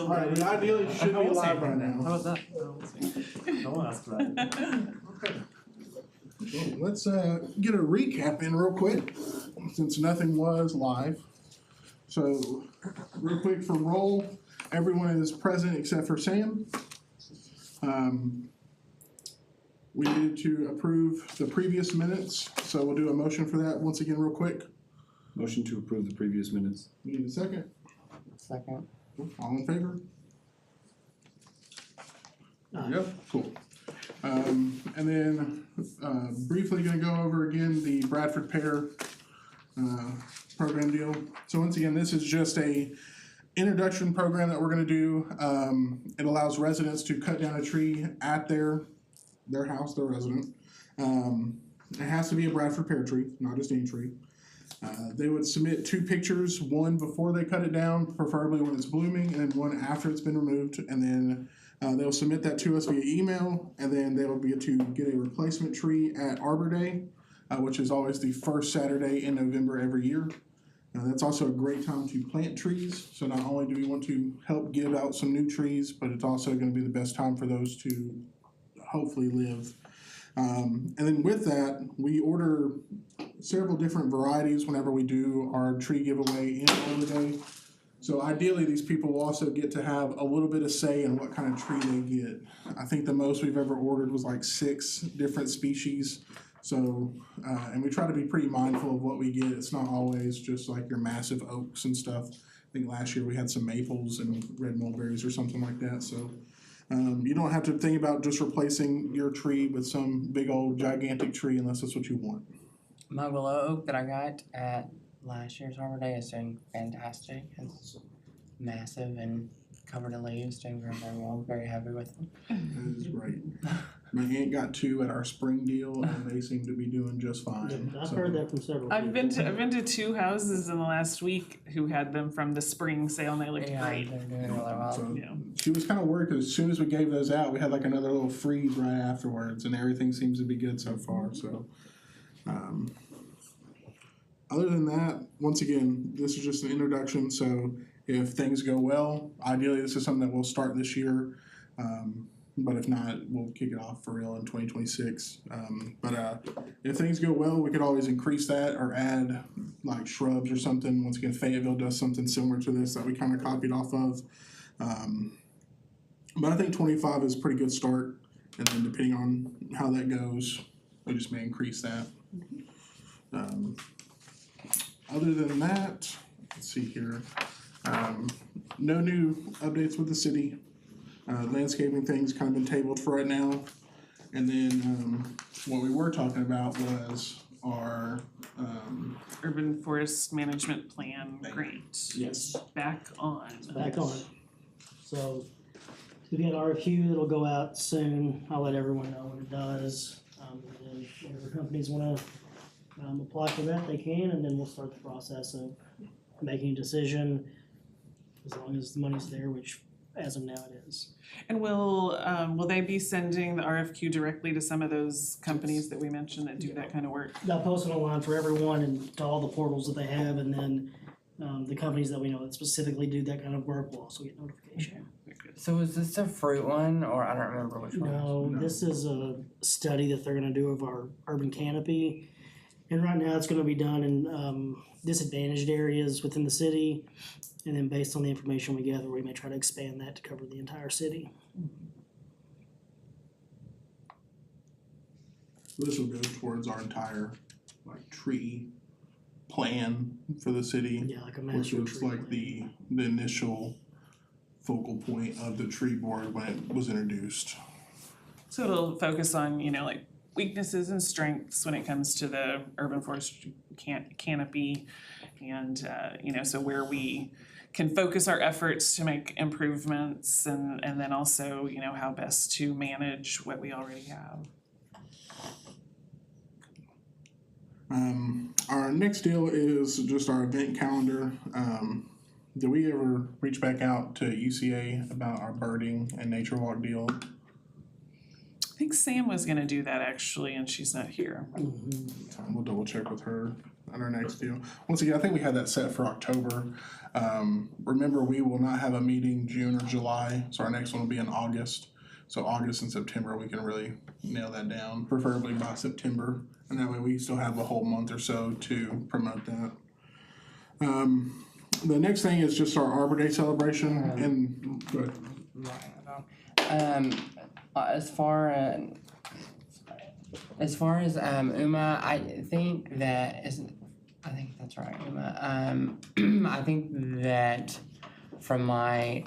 Right, we ideally should be live right now. How about that? I'll ask about it. Okay. Well, let's get a recap in real quick, since nothing was live. So, real quick for roll, everyone is present except for Sam. We needed to approve the previous minutes, so we'll do a motion for that once again real quick. Motion to approve the previous minutes. We need a second. Second. All in favor? Yep, cool. And then briefly gonna go over again the Bradford Pear program deal. So once again, this is just a introduction program that we're gonna do. It allows residents to cut down a tree at their house, their resident. It has to be a Bradford pear tree, not just any tree. They would submit 2 pictures, one before they cut it down, preferably when it's blooming, and then one after it's been removed, and then they'll submit that to us via email, and then they will be to get a replacement tree at Arbor Day, which is always the first Saturday in November every year. That's also a great time to plant trees, so not only do we want to help give out some new trees, but it's also going to be the best time for those to hopefully live. And then with that, we order several different varieties whenever we do our tree giveaway in Arbor Day. So ideally, these people will also get to have a little bit of say in what kind of tree they get. I think the most we've ever ordered was like 6 different species. So, and we try to be pretty mindful of what we get. It's not always just like your massive oaks and stuff. I think last year we had some maples and red mulberries or something like that. So you don't have to think about just replacing your tree with some big old gigantic tree unless that's what you want. My willow oak that I got at last year's Arbor Day is doing fantastic. It's massive and covered in leaves, doing very, very well. I'm very happy with them. That is great. My aunt got 2 at our spring deal, and they seem to be doing just fine. I've heard that from several I've people. been to 2 houses in the last week who had them from the spring sale, and they looked great. They're doing really well. So Yeah. she was kind of worried because as soon as we gave those out, we had like another little freeze right afterwards, and everything seems to be good so far. So, other than that, once again, this is just an introduction. So if things go well, ideally this is something that we'll start this year. But if not, we'll kick it off for real in 2026. But if things go well, we could always increase that or add like shrubs or something. Once again, Fayetteville does something similar to this that we kind of copied off of. But I think 25 is a pretty good start. And then depending on how that goes, we just may increase that. Other than that, let's see here. No new updates with the city. Landscaping things kind of been tabled for right now. And then what we were talking about was our Urban Forest Management Plan grant. yes. Back on. Back on. So we've got an RFQ that'll go out soon. I'll let everyone know when it does. And then whatever companies wanna apply for that, they can, and then we'll start the process of making a decision as long as the money's there, which as of now it is. And will they be sending the RFQ directly to some of those companies that we mentioned that do that kind of work? They'll post it online for everyone and to all the portals that they have, and then the companies that we know that specifically do that kind of work will also get notification. So is this a fruit one, or I don't remember which one? No, this is a study that they're gonna do of our urban canopy. And right now it's gonna be done in disadvantaged areas within the city. And then based on the information we gather, we may try to expand that to cover the entire city. This will go towards our entire like tree plan for the city. Yeah, like a Which master was tree. like the initial focal point of the tree board when it was introduced. So it'll focus on, like weaknesses and strengths when it comes to the urban forest canopy, and so where we can focus our efforts to make improvements, and then also how best to manage what we already have. Our next deal is just our event calendar. Did we ever reach back out to UCA about our birding and nature walk deal? I think Sam was gonna do that actually, and she's not here. We'll double check with her. at our next deal. Once again, I think we had that set for October. Remember, we will not have a meeting June or July, so our next one will be in August. So August and September, we can really nail that down, preferably by September, and that way we still have a whole month or so to promote that. The next thing is just our Arbor Day celebration, and go ahead. As far as UMA, I think that's right, UMA. I think that from my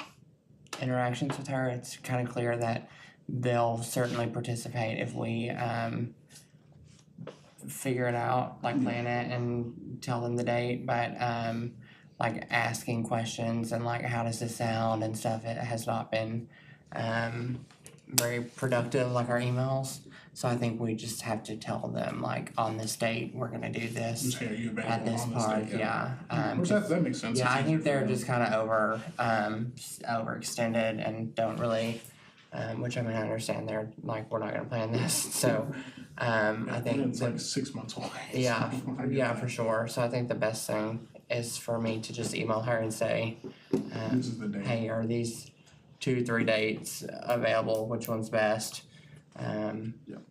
interactions with her, it's kind of clear that they'll certainly participate if we figure it out, like plan it and tell them the date, but like asking questions and like how does this sound and stuff, it has not been very productive, like our emails. So I think we just have to tell them like on this date we're gonna do this Just, hey, are you available at this on this part, date? yeah. Which that makes sense. Yeah, It's I think easier they're for just kind of overextended and don't really, which I mean, I understand they're like, we're not gonna plan this, so, I think. It's like 6 months away. Yeah, I get yeah, that. for sure, so I think the best thing is for me to just email her and say, This is the date. hey, are these 2-3 dates available, which one's best?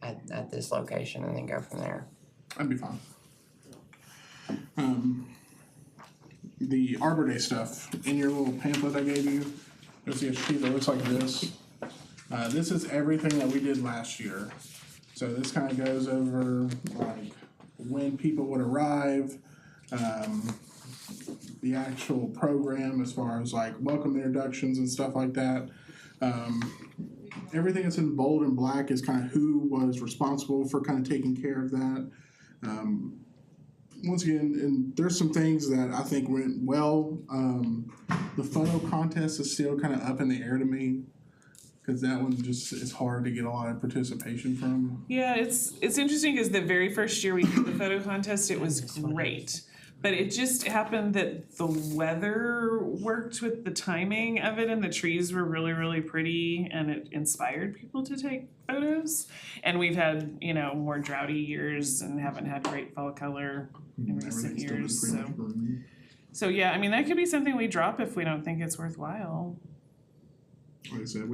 At this location, and then go from there. That'd be fine. The Arbor Day stuff, in your little pamphlet I gave you, you'll see a sheet that looks like this. This is everything that we did last year. So this kind of goes over like when people would arrive, the actual program as far as like welcome introductions and stuff like that. Everything that's in bold and black is kind of who was responsible for kind of taking care of that. Once again, and there's some things that I think went well. The photo contest is still kind of up in the air to me, because that one just is hard to get a lot of participation from. Yeah, it's interesting because the very first year we did the photo contest, it was great. But it just happened that the weather worked with the timing of it, and the trees were really, really pretty, and it inspired people to take photos. And we've had, more droughty years and haven't had great fall color in recent Everything's still been years. pretty much green. So yeah, I mean, that could be something we drop if we don't think it's worthwhile. Like I said,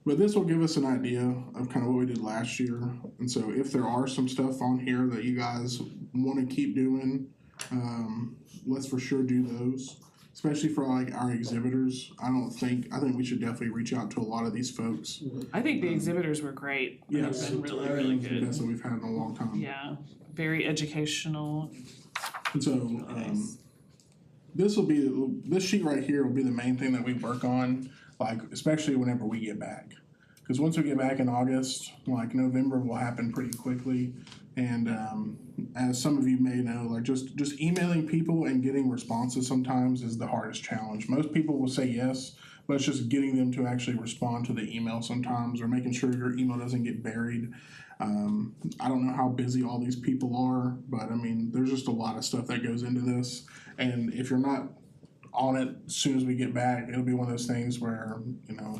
but this will give us an idea of kind of what we did last year. And so if there are some stuff on here that you guys want to keep doing, let's for sure do those, especially for like our exhibitors. I think we should definitely reach out to a lot of these folks. I think the exhibitors were great. Yes. They've been really, really The good. best that we've had in a long time. Yeah, very educational. And so, Nice. this sheet right here will be the main thing that we work on, like especially whenever we get back. Because once we get back in August, like November will happen pretty quickly. And as some of you may know, like just emailing people and getting responses sometimes is the hardest challenge. Most people will say yes, but it's just getting them to actually respond to the email sometimes, or making sure your email doesn't get buried. I don't know how busy all these people are, but I mean, there's just a lot of stuff that goes into this. And if you're not on it as soon as we get back, it'll be one of those things where,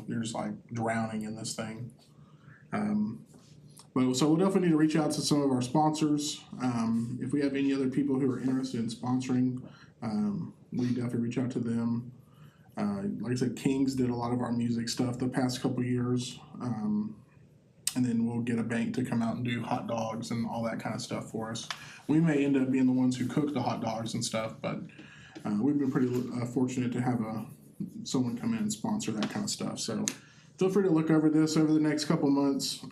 you're just like drowning in this thing. So we'll definitely need to reach out to some of our sponsors. If we have any other people who are interested in sponsoring, we definitely reach out to them. Like I said, Kings did a lot of our music stuff the past couple years. And then we'll get a bank to come out and do hot dogs and all that kind of stuff for us. We may end up being the ones who cook the hot dogs and stuff, but we've been pretty fortunate to have someone come in and sponsor that kind of stuff. So feel free to look over this over the next couple months.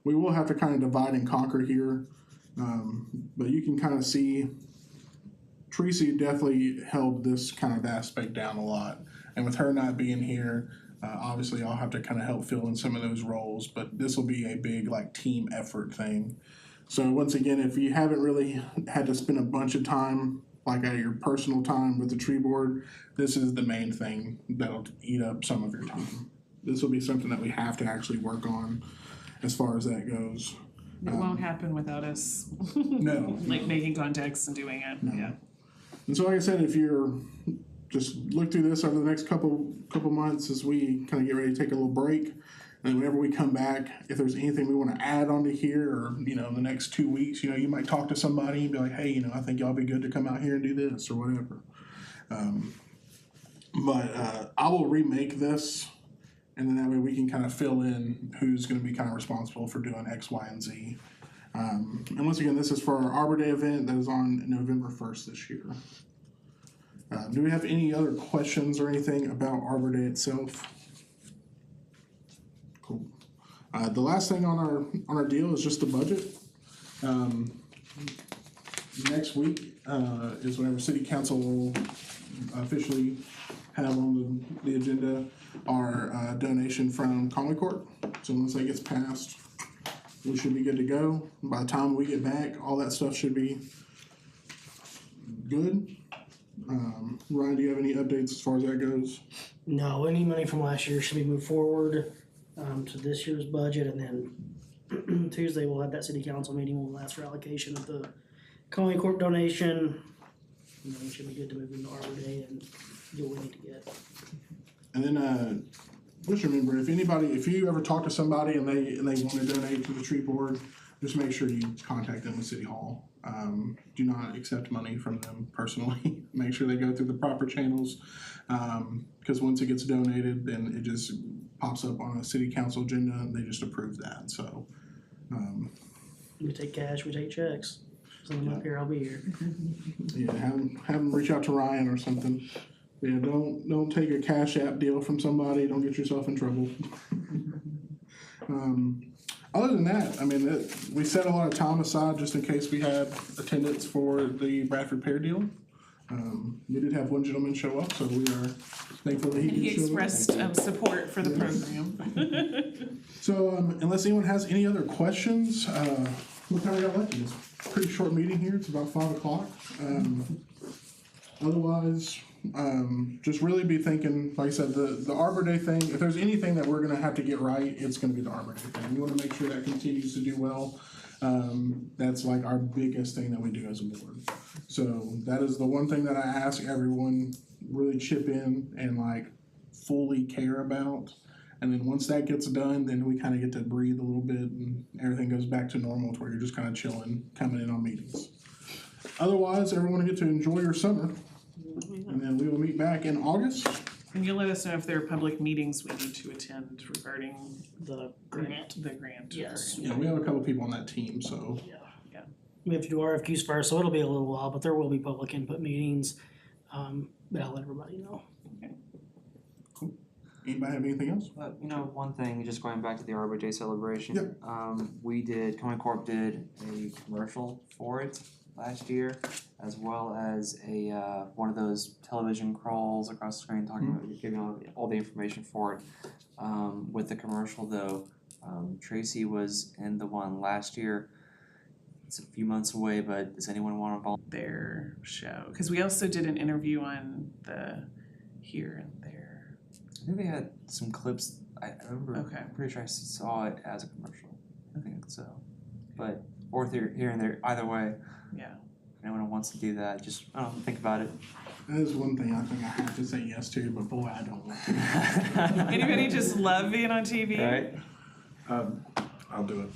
We will have to kind of divide and conquer here, but you can kind of see Tracy definitely held this kind of aspect down a lot. And with her not being here, obviously I'll have to kind of help fill in some of those roles, but this will be a big like team effort thing. So once again, if you haven't really had to spend a bunch of time, like at your personal time with the tree board, this is the main thing that'll eat up some of your time. This will be something that we have to actually work on as far as that goes. It won't happen without us. No. Like making contacts and doing it. No. Yeah. And so like I said, if you're just look through this over the next couple months as we kind of get ready to take a little break, And whenever we come back, if there's anything we wanna add onto here, or, in the next 2 weeks, you might talk to somebody and be like, hey, I think y'all be good to come out here and do this, or whatever. But I will remake this, and then that way we can kind of fill in who's gonna be kind of responsible for doing X, Y, and Z. And once again, this is for our Arbor Day event that is on November 1st this year. Do we have any other questions or anything about Arbor Day itself? Cool. The last thing on our deal is just the budget. Next week is whenever City Council will officially have on the agenda our donation from Conway Court. So once that gets passed, we should be good to go. By the time we get back, all that stuff should be good. Ryan, do you have any updates as far as that goes? No, any money from last year should be moved forward to this year's budget, and then Tuesday we'll have that city council meeting. We'll ask for allocation of the Conway Corp donation. And then we should be good to move into Arbor Day and do what we need to get. And then just remember, if you ever talk to somebody and they want to donate to the tree board, just make sure you contact them at City Hall. Do not accept money from them personally. Make sure they go through the proper channels, because once it gets donated, then it just pops up on a city council agenda and they just approve that. So We take cash, we take checks. Send them up here, I'll be here. yeah, have them reach out to Ryan or something. Yeah, don't take a Cash App deal from somebody. Don't get yourself in trouble. Other than that, I mean, we set a lot of time aside just in case we had attendance for the Bradford Pear deal. We did have one gentleman show up, so we are thankful that he And he did show up. expressed support for the program. So, unless anyone has any other questions, what time are y'all left? It's a pretty short meeting here. It's about 5 o'clock. Otherwise, just really be thinking, like I said, the Arbor Day thing, if there's anything that we're gonna have to get right, it's gonna be the Arbor Day thing. We wanna make sure that continues to do well. That's like our biggest thing that we do as a board. So that is the one thing that I ask everyone really chip in and like fully care about. And then once that gets done, then we kind of get to breathe a little bit and everything goes back to normal to where you're just kind of chilling, coming in on meetings. Otherwise, everyone get to enjoy your summer. And then we will meet back in August. And you'll let us know if there are public meetings we need to attend regarding The grant. the grant. Yes. Yeah, we have a couple people on that team, so. Yeah. We have to do RFQs first, so it'll be a little while, but there will be public input meetings. But I'll let everybody know. Anybody have anything else? One thing, just going back to the Arbor Day celebration. Yep. Conway Corp did a commercial for it last year, as well as a one of those television crawls across the screen talking about giving all the information for it. With the commercial though, Tracy was in the one last year. It's a few months away, but does anyone want to volunteer? Their show, because we also did an interview on the Here and There. I think they had some clips. I remember. Okay. I'm pretty sure I saw it as a commercial. I think so, but or Here and There. Either way. Yeah. If anyone wants to do that, just think about it. That is one thing I think I have to say yes to, but boy, I don't want to. Anybody just love being on TV? Right? I'll do it.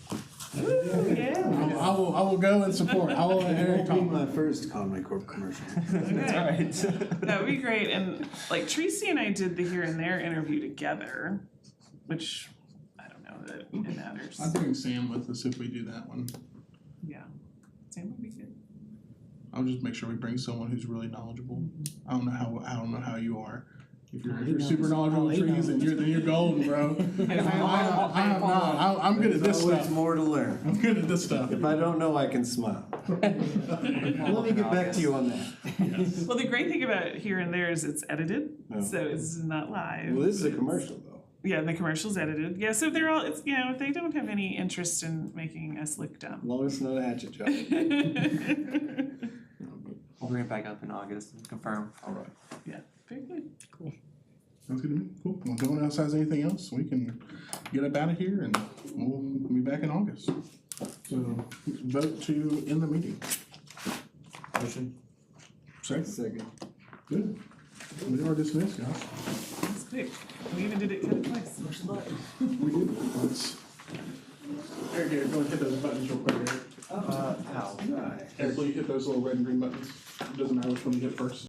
Ooh, yeah. I will go and support. I will let Eric That'll be talk. my first Conway Corp commercial. That's right. That would be great. And like Tracy and I did the Here and There interview together, which I don't know that it matters. I'd bring Sam with us if we do that one. Yeah. Sam would be good. I'll just make sure we bring someone who's really knowledgeable. I don't know how you are. If you're, No, if he you're super knows. knowledgeable Oh, in he trees, then knows. you're golden, bro. I'm not. I'm good at this There's always stuff. more to learn. I'm good at this stuff. If I don't know, I can smile. Let me get back to you on that. Well, the great thing about Here and There is it's edited, Oh. so it's not live. Well, this is a commercial though. Yeah, the commercial's edited. Yeah, so they're all, it's, if they don't have any interest in making us look As dumb. long as it's not a hatchet job. We'll bring it back up in August and confirm. All right. Yeah, very good. Sounds good to me. Cool. Well, if no one else has anything else, we can get up out of here and we'll be back in August. So vote to end the meeting. Motion. Second. Second. Good. We are dismissed, guys. That's quick. We even did it kind of twice. Push the button. We did it once. Eric, Eric, go and hit those buttons real quick, Eric. How? Eric, will you hit those little red and green buttons? It doesn't matter which one you hit first.